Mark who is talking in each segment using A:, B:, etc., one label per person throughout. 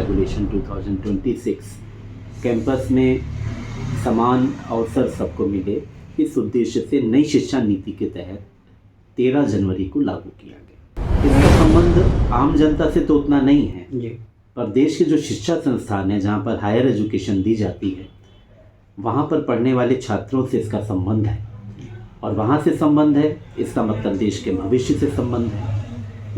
A: Regulation 2026 campus में समान अवसर सबको मिले, इस उद्देश्य से नई शिक्षा नीति के तहत 13 जनवरी को लागू किया गया। इसका संबंध आम जनता से तो उतना नहीं है
B: जी,
A: पर देश के जो शिक्षा संस्थान है जहाँ पर हायर एजुकेशन दी जाती है वहाँ पर पढ़ने वाले छात्रों से इसका संबंध है। और वहाँ से संबंध है इसका मतलब देश के भविष्य से संबंध है,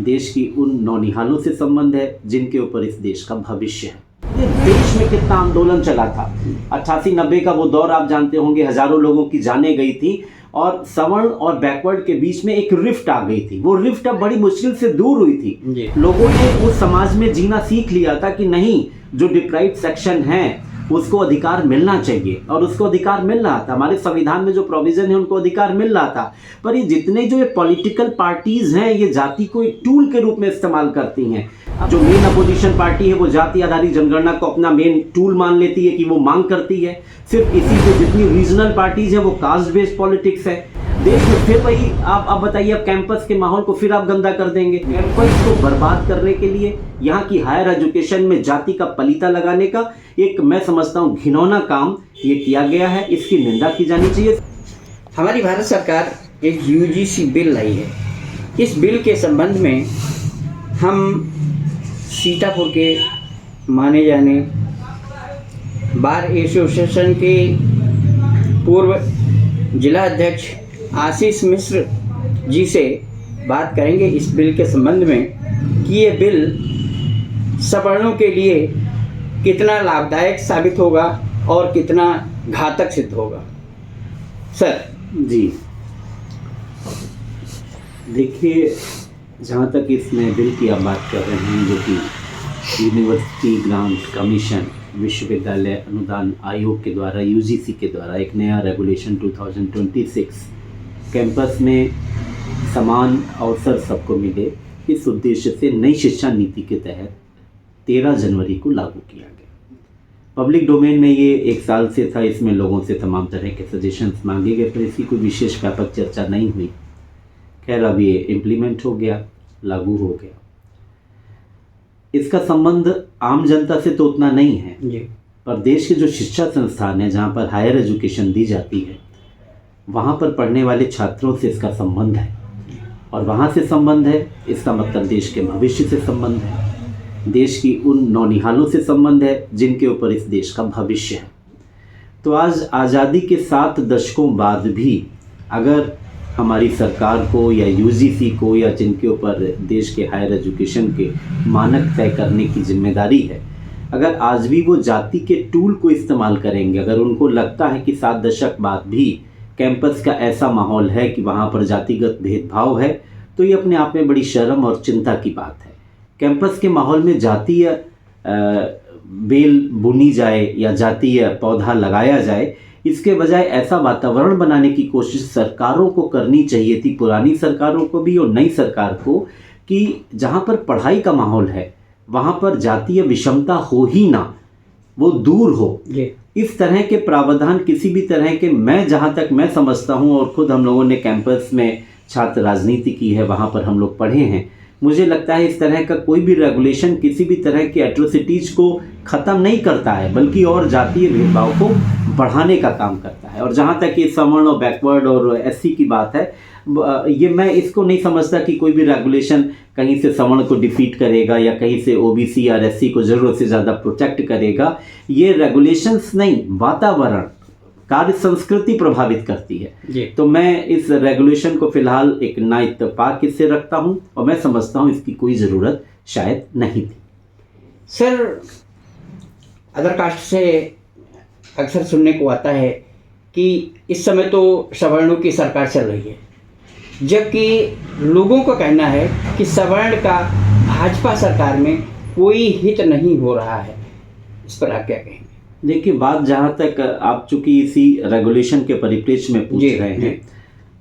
A: देश की उन नौनिहालों से संबंध है जिनके ऊपर इस देश का भविष्य है। ये देश में कितना आंदोलन चला था 88-90 का वो दौर आप जानते होंगे, हजारों लोगों की जानें गई थी और सवर्ण और बैकवर्ड के बीच में एक रिफ्ट आ गई थी। वो रिफ्ट अब बड़ी मुश्किल से दूर हुई थी। लोगों ने उस समाज में जीना सीख लिया था कि नहीं, जो डिप्राइव्ड सेक्शन है उसको अधिकार मिलना चाहिए और उसको अधिकार मिल रहा था। हमारे संविधान में जो प्रोविजन है उनको अधिकार मिल रहा था। पर ये जितने जो ये पॉलिटिकल पार्टीज हैं ये जाति को एक टूल के रूप में इस्तेमाल करती हैं। जो मेन अपोजिशन पार्टी है वो जाति आधारित जनगणना को अपना मेन टूल मान लेती है कि वो मांग करती है। सिर्फ इसी से जितनी रीजनल पार्टीज हैं वो कास्ट बेस्ड पॉलिटिक्स है देश में। फिर वही आप बताइए, अब कैंपस के माहौल को फिर आप गंदा कर देंगे। कैंपस को बर्बाद करने के लिए यहाँ की हायर एजुकेशन में जाति का पलीता लगाने का एक, मैं समझता हूँ, घिनौना काम ये किया गया है। इसकी निंदा की जानी चाहिए।
B: हमारी भारत सरकार एक यूजीसी बिल लाई है। इस बिल के संबंध में हम सीतापुर के माने जाने बार एसोसिएशन के पूर्व जिला अध्यक्ष आशीष मिश्र जी से बात करेंगे इस बिल के संबंध में कि ये बिल सवर्णों के लिए कितना लाभदायक साबित होगा और कितना घातक सिद्ध होगा। सर
A: जी देखिए, जहाँ तक इस नए बिल की आप बात कर रहे हैं जो कि यूनिवर्सिटी ग्रांट कमीशन विश्वविद्यालय अनुदान आयोग के द्वारा यूजीसी के द्वारा एक नया रेगुलेशन 2026 कैंपस में समान अवसर सबको मिले, इस उद्देश्य से नई शिक्षा नीति के तहत 13 जनवरी को लागू किया गया। पब्लिक डोमेन में ये एक साल से था, इसमें लोगों से तमाम तरह के सजेशंस मांगे गए पर इसकी कोई विशेष व्यापक चर्चा नहीं हुई। खैर, अब ये इम्प्लीमेंट हो गया, लागू हो गया। इसका संबंध आम जनता से तो उतना नहीं है
B: जी,
A: पर देश के जो शिक्षा संस्थान है जहाँ पर हायर एजुकेशन दी जाती है वहाँ पर पढ़ने वाले छात्रों से इसका संबंध है। और वहाँ से संबंध है इसका मतलब देश के भविष्य से संबंध है, देश की उन नौनिहालों से संबंध है जिनके ऊपर इस देश का भविष्य है। तो आज आज़ादी के 7 दशकों बाद भी अगर हमारी सरकार को या यूजीसी को या जिनके ऊपर देश के हायर एजुकेशन के मानक तय करने की जिम्मेदारी है, अगर आज भी वो जाति के टूल को इस्तेमाल करेंगे, अगर उनको लगता है कि 7 दशक बाद भी कैंपस का ऐसा माहौल है कि वहाँ पर जातिगत भेदभाव है, तो ये अपने आप में बड़ी शर्म और चिंता की बात है। कैंपस के माहौल में जातीय बेल बुनी जाए या जातीय पौधा लगाया जाए, इसके बजाय ऐसा वातावरण बनाने की कोशिश सरकारों को करनी चाहिए थी, पुरानी सरकारों को भी और नई सरकार को, कि जहाँ पर पढ़ाई का माहौल है वहाँ पर जातीय विषमता हो ही ना, वो दूर हो। इस तरह के प्रावधान किसी भी तरह के, मैं जहाँ तक मैं समझता हूँ और ख़ुद हम लोगों ने कैंपस में छात्र राजनीति की है, वहाँ पर हम लोग पढ़े हैं, मुझे लगता है इस तरह का कोई भी रेगुलेशन किसी भी तरह की एट्रोसिटीज़ को ख़त्म नहीं करता है बल्कि और जातीय भेदभाव को बढ़ाने का काम करता है। और जहाँ तक ये सवर्ण और बैकवर्ड और एससी की बात है, ये मैं इसको नहीं समझता कि कोई भी रेगुलेशन कहीं से सवर्ण को डिफीट करेगा या कहीं से ओबीसी और एससी को ज़रूरत से ज़्यादा प्रोटेक्ट करेगा। ये रेगुलेशंस नहीं, वातावरण, कार्य संस्कृति प्रभावित करती है। तो मैं इस रेगुलेशन को फिलहाल एक ना इत्तेफाक इससे रखता हूँ और मैं समझता हूँ इसकी कोई ज़रूरत शायद नहीं थी।
B: सर, अदर कास्ट से अक्सर सुनने को आता है कि इस समय तो सवर्णों की सरकार चल रही है, जबकि लोगों का कहना है कि सवर्ण का भाजपा सरकार में कोई हित नहीं हो रहा है। इस पर आप क्या कहेंगे?
A: देखिए, बात जहाँ तक आप चूंकि इसी रेगुलेशन के परिप्रेक्ष्य में पूछ रहे हैं,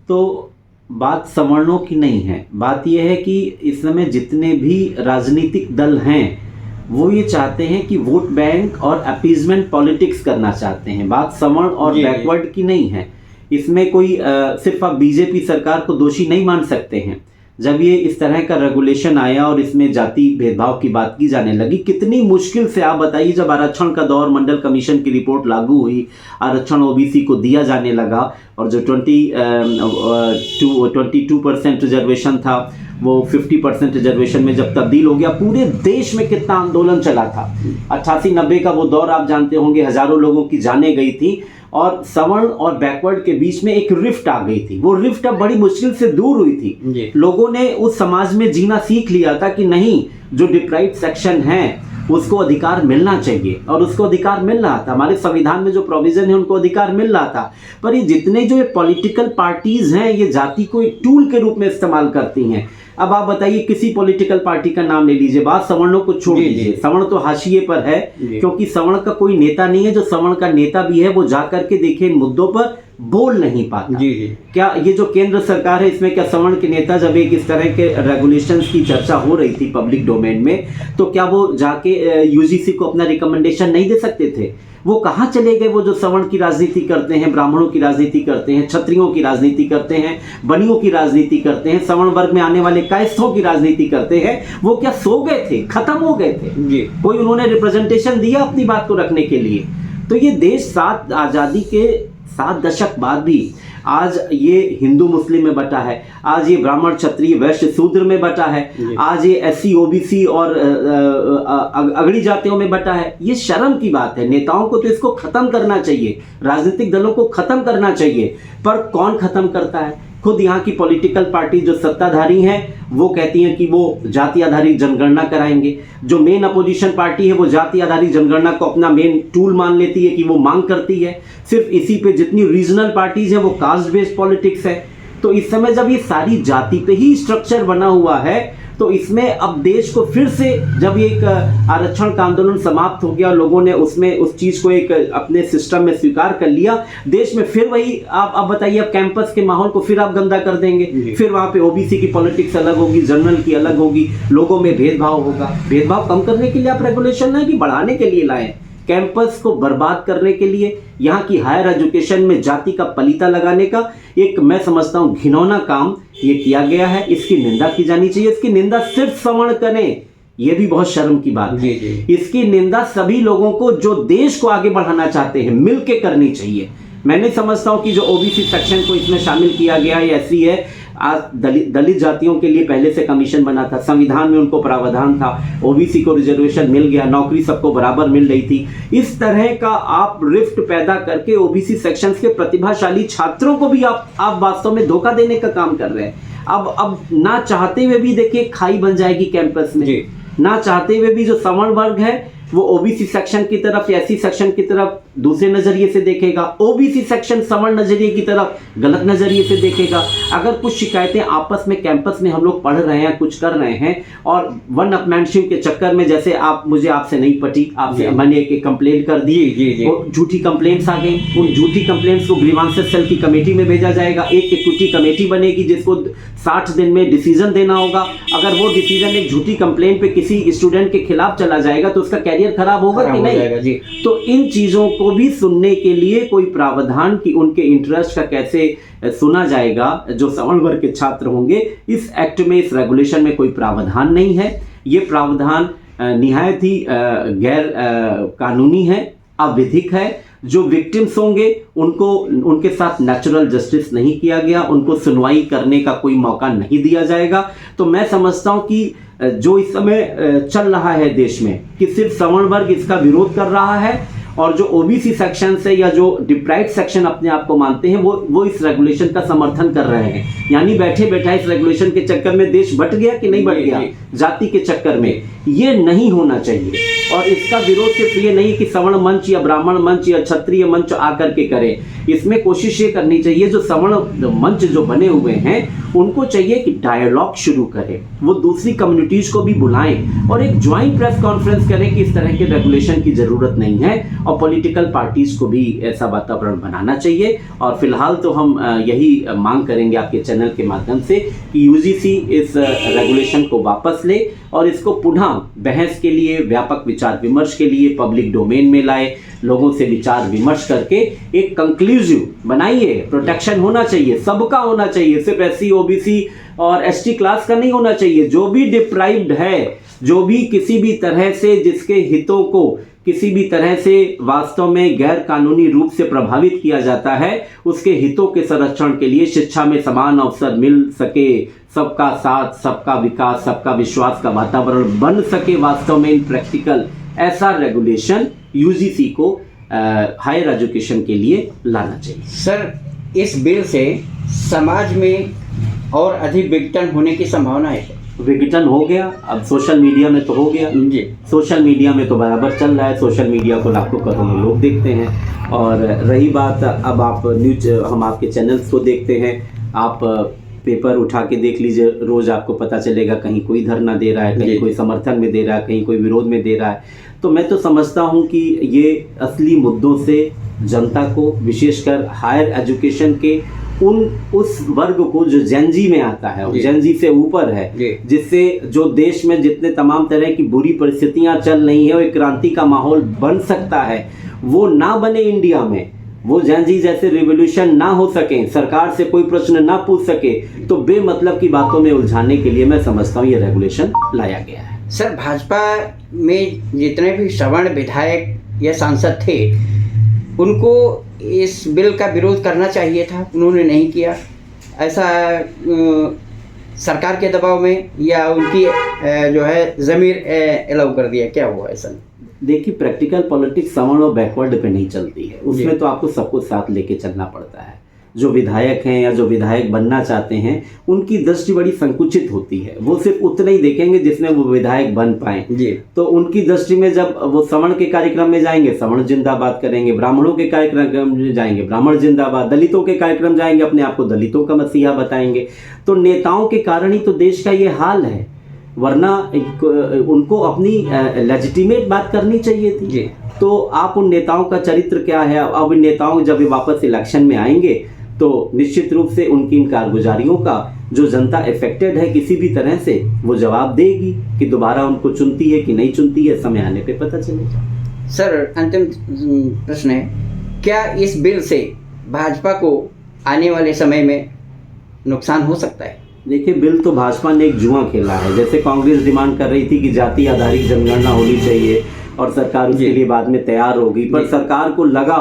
A: तो बात सवर्णों की नहीं है। बात यह है कि इस समय जितने भी राजनीतिक दल हैं वो ये चाहते हैं कि वोट बैंक और अपीजमेंट पॉलिटिक्स करना चाहते हैं। बात सवर्ण और बैकवर्ड की नहीं है। इसमें कोई सिर्फ आप बीजेपी सरकार को दोषी नहीं मान सकते हैं। जब ये इस तरह का रेगुलेशन आया और इसमें जाति भेदभाव की बात की जाने लगी, कितनी मुश्किल से आप बताइए, जब आरक्षण का दौर मंडल कमीशन की रिपोर्ट लागू हुई, आरक्षण ओबीसी को दिया जाने लगा और जो 22% रिजर्वेशन था वो 50% रिजर्वेशन में जब तब्दील हो गया, पूरे देश में कितना आंदोलन चला था। 88-90 का वो दौर आप जानते होंगे, हजारों लोगों की जानें गई थी और सवर्ण और बैकवर्ड के बीच में एक रिफ्ट आ गई थी। वो रिफ्ट अब बड़ी मुश्किल से दूर हुई थी। लोगों ने उस समाज में जीना सीख लिया था कि नहीं, जो डिप्राइव्ड सेक्शन है उसको अधिकार मिलना चाहिए, और उसको अधिकार मिल रहा था। हमारे संविधान में जो प्रोविजन है उनको अधिकार मिल रहा था। पर ये जितने जो ये पॉलिटिकल पार्टीज हैं, ये जाति को एक टूल के रूप में इस्तेमाल करती हैं। अब आप बताइए, किसी पॉलिटिकल पार्टी का नाम ले लीजिए, बात सवर्णों को छोड़ दीजिए, सवर्ण तो हाशिए पर है, क्योंकि सवर्ण का कोई नेता नहीं है। जो सवर्ण का नेता भी है वो जाकर के देखिए इन मुद्दों पर बोल नहीं पाता। क्या ये जो केंद्र सरकार है, इसमें क्या सवर्ण के नेता, जब एक इस तरह के रेगुलेशंस की चर्चा हो रही थी पब्लिक डोमेन में, तो क्या वो जाके यूजीसी को अपना रिकमेंडेशन नहीं दे सकते थे? वो कहाँ चले गए? वो जो सवर्ण की राजनीति करते हैं, ब्राह्मणों की राजनीति करते हैं, क्षत्रियों की राजनीति करते हैं, बनियों की राजनीति करते हैं, सवर्ण वर्ग में आने वाले कायस्थों की राजनीति करते हैं, वो क्या सो गए थे, खत्म हो गए थे? कोई उन्होंने रिप्रेजेंटेशन दिया अपनी बात को रखने के लिए? तो ये देश आज़ादी के 7 दशक बाद भी आज ये हिंदू मुस्लिम में बटा है, आज ये ब्राह्मण क्षत्रिय वैश्य शूद्र में बटा है, आज ये एससी ओबीसी और अगड़ी जातियों में बटा है। ये शर्म की बात है। नेताओं को तो इसको खत्म करना चाहिए, राजनीतिक दलों को खत्म करना चाहिए, पर कौन खत्म करता है? खुद यहाँ की पॉलिटिकल पार्टी जो सत्ताधारी हैं वो कहती हैं कि वो जाति आधारित जनगणना कराएंगे। जो मेन अपोजिशन पार्टी है वो जाति आधारित जनगणना को अपना मेन टूल मान लेती है कि वो मांग करती है। सिर्फ इसी पे जितनी रीजनल पार्टीज है वो कास्ट बेस्ड पॉलिटिक्स है। तो इस समय जब ये सारी जाति पे ही स्ट्रक्चर बना हुआ है, तो इसमें अब देश को फिर से, जब ये एक आरक्षण का आंदोलन समाप्त हो गया, लोगों ने उसमें उस चीज को एक अपने सिस्टम में स्वीकार कर लिया, देश में फिर वही आप बताइए, अब कैंपस के माहौल को फिर आप गंदा कर देंगे। फिर वहां पे ओबीसी की पॉलिटिक्स अलग होगी, जनरल की अलग होगी, लोगों में भेदभाव होगा। भेदभाव कम करने के लिए आप रेगुलेशन लाए कि बढ़ाने के लिए लाए? कैंपस को बर्बाद करने के लिए, यहाँ की हायर एजुकेशन में जाति का पलीता लगाने का एक, मैं समझता हूँ, घिनौना काम ये किया गया है। इसकी निंदा की जानी चाहिए। इसकी निंदा सिर्फ सवर्ण करें, ये भी बहुत शर्म की बात है। इसकी निंदा सभी लोगों को जो देश को आगे बढ़ाना चाहते हैं मिलके करनी चाहिए। मैं नहीं समझता हूँ कि जो ओबीसी सेक्शन को इसमें शामिल किया गया है ऐसी है। आज दलित जातियों के लिए पहले से कमीशन बना था, संविधान में उनको प्रावधान था, ओबीसी को रिजर्वेशन मिल गया, नौकरी सबको बराबर मिल रही थी। इस तरह का आप रिफ्ट पैदा करके ओबीसी सेक्शंस के प्रतिभाशाली छात्रों को भी आप वास्तव में धोखा देने का काम कर रहे हैं। अब ना चाहते हुए भी देखिए खाई बन जाएगी कैंपस में। ना चाहते हुए भी जो सवर्ण वर्ग है वो ओबीसी सेक्शन की तरफ या एससी सेक्शन की तरफ दूसरे नजरिए से देखेगा, ओबीसी सेक्शन सवर्ण नजरिए की तरफ गलत नजरिए से देखेगा। अगर कुछ शिकायतें आपस में कैंपस में हम लोग पढ़ रहे हैं, कुछ कर रहे हैं, और वन अपमैनशिप के चक्कर में, जैसे आपसे नहीं पटी, आपसे मैंने एक कंप्लेंट कर दी, झूठी कंप्लेंट्स आ गई, उन झूठी कंप्लेंट्स को ग्रीवांसेस सेल की कमेटी में भेजा जाएगा। एक इक्विटी कमेटी बनेगी जिसको 60 दिन में डिसीजन देना होगा। अगर वो डिसीजन एक झूठी कंप्लेंट पे किसी स्टूडेंट के खिलाफ चला जाएगा तो उसका कैरियर खराब होगा कि नहीं? तो इन चीजों को भी सुनने के लिए कोई प्रावधान कि उनके इंटरेस्ट का कैसे सुना जाएगा, जो सवर्ण वर्ग के छात्र होंगे, इस एक्ट में, इस रेगुलेशन में कोई प्रावधान नहीं है। ये प्रावधान निहायत ही गैर कानूनी है, अविधिक है। जो विक्टिम्स होंगे उनको, उनके साथ नेचुरल जस्टिस नहीं किया गया, उनको सुनवाई करने का कोई मौका नहीं दिया जाएगा। तो मैं समझता हूं कि जो इस समय चल रहा है देश में, कि सिर्फ सवर्ण वर्ग इसका विरोध कर रहा है, और जो ओबीसी सेक्शन से या जो डिप्राइव्ड सेक्शन अपने आप को मानते हैं वो इस रेगुलेशन का समर्थन कर रहे हैं। यानी बैठे बैठा इस रेगुलेशन के चक्कर में देश बट गया कि नहीं बट गया? जाति के चक्कर में। ये नहीं होना चाहिए। और इसका विरोध सिर्फ ये नहीं कि सवर्ण मंच या ब्राह्मण मंच या क्षत्रिय मंच आकर के करे। इसमें कोशिश ये करनी चाहिए, जो सवर्ण मंच जो बने हुए हैं उनको चाहिए कि डायलॉग शुरू करें, वो दूसरी कम्युनिटीज को भी बुलाएं और एक ज्वाइंट प्रेस कॉन्फ्रेंस करें कि इस तरह के रेगुलेशन की जरूरत नहीं है, और पॉलिटिकल पार्टीज़ को भी ऐसा वातावरण बनाना चाहिए। और फिलहाल तो हम यही मांग करेंगे आपके चैनल के माध्यम से कि यूजीसी इस रेगुलेशन को वापस ले और इसको पुनः बहस के लिए, व्यापक विचार विमर्श के लिए पब्लिक डोमेन में लाए, लोगों से विचार विमर्श करके एक कंक्लूसिव बनाइए। प्रोटेक्शन होना चाहिए, सबका होना चाहिए, सिर्फ एससी, ओबीसी और एसटी क्लास का नहीं होना चाहिए। जो भी डिप्राइव्ड है, जो भी किसी भी तरह से जिसके हितों को किसी भी तरह से वास्तव में गैर कानूनी रूप से प्रभावित किया जाता है, उसके हितों के संरक्षण के लिए शिक्षा में समान अवसर मिल सके, सबका साथ, सबका विकास, सबका विश्वास का वातावरण बन सके वास्तव में इन प्रैक्टिकल, ऐसा रेगुलेशन यूजीसी को हायर एजुकेशन के लिए लाना चाहिए।
B: सर, इस बिल से समाज में और अधिक विघटन होने की संभावना है?
A: विघटन हो गया, अब सोशल मीडिया में तो हो गया
B: जी।
A: सोशल मीडिया में तो बराबर चल रहा है। सोशल मीडिया को लाखों करोड़ों लोग देखते हैं। और रही बात, अब आप न्यूज, हम आपके चैनल्स को देखते हैं, आप पेपर उठा के देख लीजिए, रोज़ आपको पता चलेगा कहीं कोई धरना दे रहा है, कहीं कोई समर्थन में दे रहा है, कहीं कोई विरोध में दे रहा है। तो मैं तो समझता हूँ कि ये असली मुद्दों से जनता को, विशेषकर हायर एजुकेशन के उस वर्ग को जो जेनजी में आता है, जेनजी से ऊपर है, जिससे जो देश में जितने तमाम तरह की बुरी परिस्थितियां चल रही है, वो एक क्रांति का माहौल बन सकता है, वो ना बने इंडिया में, वो जेनजी जैसे रिवोल्यूशन ना हो सके, सरकार से कोई प्रश्न ना पूछ सके, तो बेमतलब की बातों में उलझाने के लिए मैं समझता हूँ ये रेगुलेशन लाया गया है।
B: सर, भाजपा में जितने भी सवर्ण विधायक या सांसद थे, उनको इस बिल का विरोध करना चाहिए था, उन्होंने नहीं किया। ऐसा सरकार के दबाव में या उनकी जो है ज़मीर अलाउ कर दिया, क्या हुआ ऐसा?
A: देखिए, प्रैक्टिकल पॉलिटिक्स सवर्ण और बैकवर्ड पे नहीं चलती है, उसमें तो आपको सबको साथ लेके चलना पड़ता है। जो विधायक हैं या जो विधायक बनना चाहते हैं, उनकी दृष्टि बड़ी संकुचित होती है, वो सिर्फ उतना ही देखेंगे जिसमें वो विधायक बन पाए जी। तो उनकी दृष्टि में जब वो सवर्ण के कार्यक्रम में जाएंगे, सवर्ण जिंदाबाद करेंगे, ब्राह्मणों के कार्यक्रम में जाएंगे, ब्राह्मण जिंदाबाद, दलितों के कार्यक्रम जाएंगे, अपने आप को दलितों का मसीहा बताएंगे। तो नेताओं के कारण ही तो देश का ये हाल है, वरना उनको अपनी लेजिटिमेट बात करनी चाहिए थी जी। तो आप उन नेताओं का चरित्र क्या है, अब इन नेताओं जब वापस इलेक्शन में आएंगे तो निश्चित रूप से उनकी इन कारगुजारियों का जो जनता इफेक्टेड है किसी भी तरह से, वो जवाब देगी कि दोबारा उनको चुनती है कि नहीं चुनती है, समय आने पे पता चलेगा।
B: सर, अंतिम प्रश्न है, क्या इस बिल से भाजपा को आने वाले समय में नुकसान हो सकता है?
A: देखिए, बिल तो भाजपा ने एक जुआ खेला है। जैसे कांग्रेस डिमांड कर रही थी कि जाति आधारित जनगणना होनी चाहिए और सरकार उसके लिए बाद में तैयार होगी, पर सरकार को लगा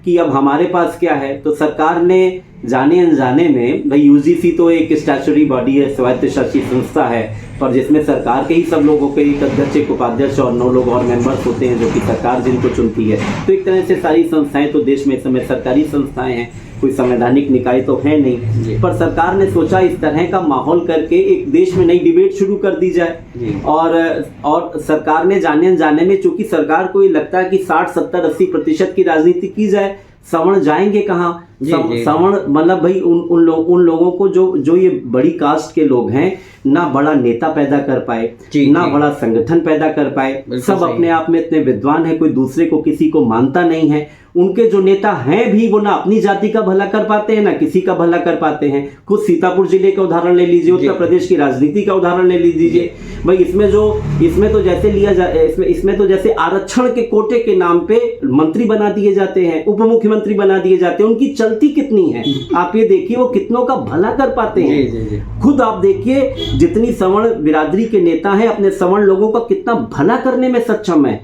A: कि अब हमारे पास क्या है, तो सरकार ने जाने अनजाने में, भाई यूजीसी तो एक स्टैट्यूटरी बॉडी है, स्वायत्त शासी संस्था है, पर जिसमें सरकार के ही सब लोगों के एक अध्यक्ष, एक उपाध्यक्ष और 9 लोग और मेंबर्स होते हैं, जो कि सरकार जिनको चुनती है। तो एक तरह से सारी संस्थाएं तो देश में इस समय सरकारी संस्थाएं हैं, कोई संवैधानिक निकाय तो है नहीं। पर सरकार ने सोचा इस तरह का माहौल करके एक देश में नई डिबेट शुरू कर दी जाए। और सरकार ने जाने अनजाने में, चूंकि सरकार को ये लगता है कि 60, 70, 80% की राजनीति की जाए, सवर्ण जाएंगे कहाँ? सवर्ण मतलब भाई उन लोगों को जो ये बड़ी कास्ट के लोग हैं, ना बड़ा नेता पैदा कर पाए, ना बड़ा संगठन पैदा कर पाए, सब अपने आप में इतने विद्वान है, कोई दूसरे को किसी को मानता नहीं है। उनके जो नेता हैं भी वो ना अपनी जाति का भला कर पाते हैं, ना किसी का भला कर पाते हैं। खुद सीतापुर जिले का उदाहरण ले लीजिए, उत्तर प्रदेश की राजनीति का उदाहरण ले लीजिए भाई। इसमें तो जैसे लिया जाए, इसमें तो जैसे आरक्षण के कोटे के नाम पे मंत्री बना दिए जाते हैं, उप मुख्यमंत्री बना दिए जाते हैं। उनकी चलती कितनी है आप ये देखिए, वो कितनों का भला कर पाते हैं। खुद आप देखिए, जितनी सवर्ण बिरादरी के नेता हैं, अपने सवर्ण लोगों का कितना भला करने में सक्षम है,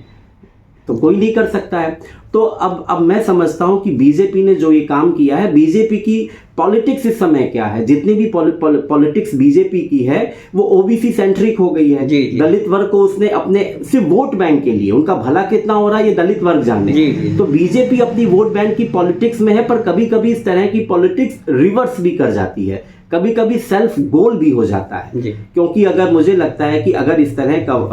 A: तो कोई नहीं कर सकता है। तो अब मैं समझता हूं कि बीजेपी ने जो ये काम किया है, बीजेपी की पॉलिटिक्स इस समय क्या है, जितनी भी पॉलिटिक्स बीजेपी की है वो ओबीसी सेंट्रिक हो गई है। दलित वर्ग को उसने अपने सिर्फ वोट बैंक के लिए, उनका भला कितना हो रहा है ये दलित वर्ग जाने। तो बीजेपी अपनी वोट बैंक की पॉलिटिक्स में है, पर कभी कभी इस तरह की पॉलिटिक्स रिवर्स भी कर जाती है, कभी कभी सेल्फ गोल भी हो जाता है। क्योंकि अगर मुझे लगता है कि अगर इस तरह का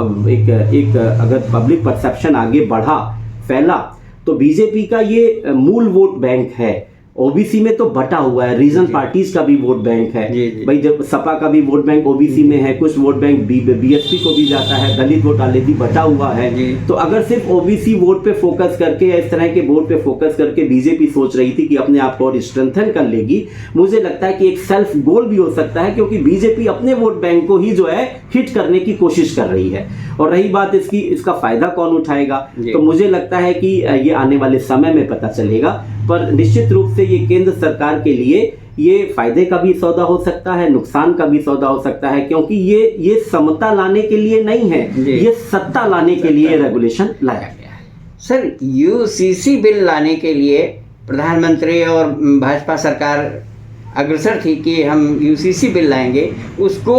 A: एक अगर पब्लिक परसेप्शन आगे बढ़ा, फैला, तो बीजेपी का ये मूल वोट बैंक है ओबीसी में तो बटा हुआ है, रीजन पार्टीज का भी वोट बैंक है
B: जी।
A: भाई, जब सपा का भी वोट बैंक ओबीसी में है, कुछ वोट बैंक बीएसपी को भी जाता है, दलित वोट ऑलरेडी बटा हुआ है। तो अगर सिर्फ ओबीसी वोट पे फोकस करके या इस तरह के वोट पे फोकस करके बीजेपी सोच रही थी कि अपने आप को और स्ट्रेंथन कर लेगी, मुझे लगता है कि एक सेल्फ गोल भी हो सकता है, क्योंकि बीजेपी अपने वोट बैंक को ही जो है हिट करने की कोशिश कर रही है। और रही बात इसका फायदा कौन उठाएगा, तो मुझे लगता है कि ये आने वाले समय में पता चलेगा। पर निश्चित रूप से ये केंद्र सरकार के लिए ये फायदे का भी सौदा हो सकता है, नुकसान का भी सौदा हो सकता है, क्योंकि ये समता लाने के लिए नहीं है, ये सत्ता लाने के लिए रेगुलेशन लाया गया है।
B: सर, यूसीसी बिल लाने के लिए प्रधानमंत्री और भाजपा सरकार अग्रसर थी कि हम यूसीसी बिल लाएंगे, उसको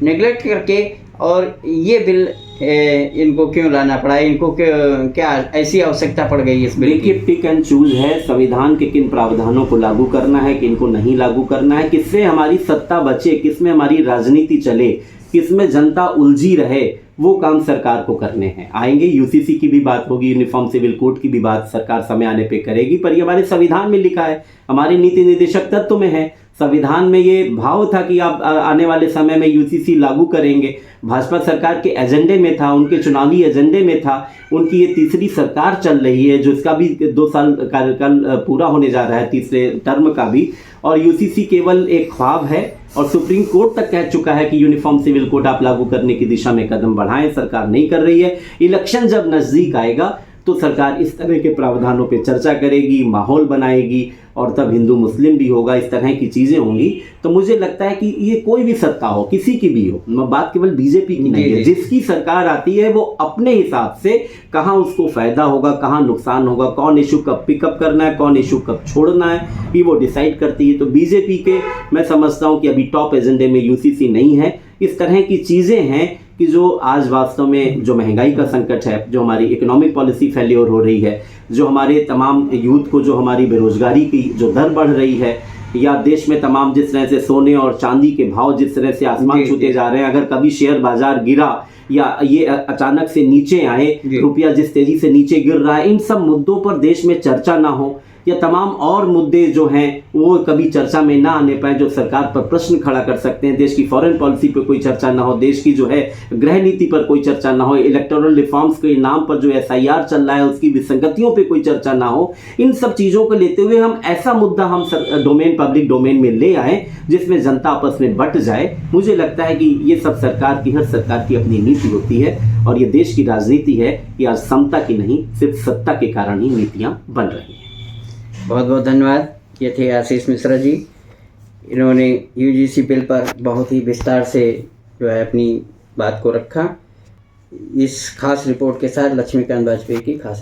B: नेग्लेक्ट करके और ये बिल इनको क्यों लाना पड़ा, इनको क्या ऐसी आवश्यकता पड़ गई इस बिल की?
A: पिक एंड चूज है, संविधान के किन प्रावधानों को लागू करना है, किनको नहीं लागू करना है, किससे हमारी सत्ता बचे, किसमें हमारी राजनीति चले, किसमें जनता उलझी रहे, वो काम सरकार को करने हैं। आएंगे, यूसीसी की भी बात होगी, यूनिफॉर्म सिविल कोड की भी बात सरकार समय आने पे करेगी, पर ये हमारे संविधान में लिखा है, हमारे नीति निर्देशक तत्व में है। संविधान में ये भाव था कि आप आने वाले समय में यूसीसी लागू करेंगे। भाजपा सरकार के एजेंडे में था, उनके चुनावी एजेंडे में था। उनकी ये तीसरी सरकार चल रही है, जो इसका भी 2 साल कार्यकाल पूरा होने जा रहा है, तीसरे टर्म का भी। और यूसीसी केवल एक ख्वाब है, और सुप्रीम कोर्ट तक कह चुका है कि यूनिफॉर्म सिविल कोड आप लागू करने की दिशा में कदम बढ़ाएं, सरकार नहीं कर रही है। इलेक्शन जब नजदीक आएगा तो सरकार इस तरह के प्रावधानों पे चर्चा करेगी, माहौल बनाएगी, और तब हिंदू मुस्लिम भी होगा, इस तरह की चीज़ें होंगी। तो मुझे लगता है कि ये कोई भी सत्ता हो, किसी की भी हो, बात केवल बीजेपी की नहीं है, जिसकी सरकार आती है वो अपने हिसाब से कहाँ उसको फायदा होगा, कहाँ नुकसान होगा, कौन इशू कब पिकअप करना है, कौन इशू कब छोड़ना है, ये वो डिसाइड करती है। तो बीजेपी के मैं समझता हूँ कि अभी टॉप एजेंडे में यूसीसी नहीं है। इस तरह की चीज़ें हैं कि जो आज वास्तव में जो महंगाई का संकट है, जो हमारी इकोनॉमिक पॉलिसी फेल्योर हो रही है, जो हमारे तमाम यूथ को जो हमारी बेरोजगारी की जो दर बढ़ रही है, या देश में तमाम जिस तरह से सोने और चांदी के भाव जिस तरह से आसमान छूते जा रहे हैं, अगर कभी शेयर बाजार गिरा या ये अचानक से नीचे आए, रुपया जिस तेजी से नीचे गिर रहा है, इन सब मुद्दों पर देश में चर्चा ना हो, या तमाम और मुद्दे जो हैं वो कभी चर्चा में ना आने पाए, जो सरकार पर प्रश्न खड़ा कर सकते हैं। देश की फॉरेन पॉलिसी पर कोई चर्चा ना हो, देश की जो है गृह नीति पर कोई चर्चा ना हो, इलेक्टोरल रिफॉर्म्स के नाम पर जो एसआईआर चल रहा है उसकी विसंगतियों पे कोई चर्चा ना हो। इन सब चीज़ों को लेते हुए हम ऐसा मुद्दा हम डोमेन पब्लिक डोमेन में ले आए जिसमें जनता आपस में बट जाए। मुझे लगता है कि ये सब सरकार की, हर सरकार की अपनी नीति होती है, और ये देश की राजनीति है कि आज समता की नहीं, सिर्फ सत्ता के कारण ही नीतियाँ बन रही हैं।
B: बहुत बहुत धन्यवाद। ये थे आशीष मिश्रा जी। इन्होंने यूजीसी बिल पर बहुत ही विस्तार से जो है अपनी बात को रखा। इस खास रिपोर्ट के साथ लक्ष्मीकांत वाजपेयी की खास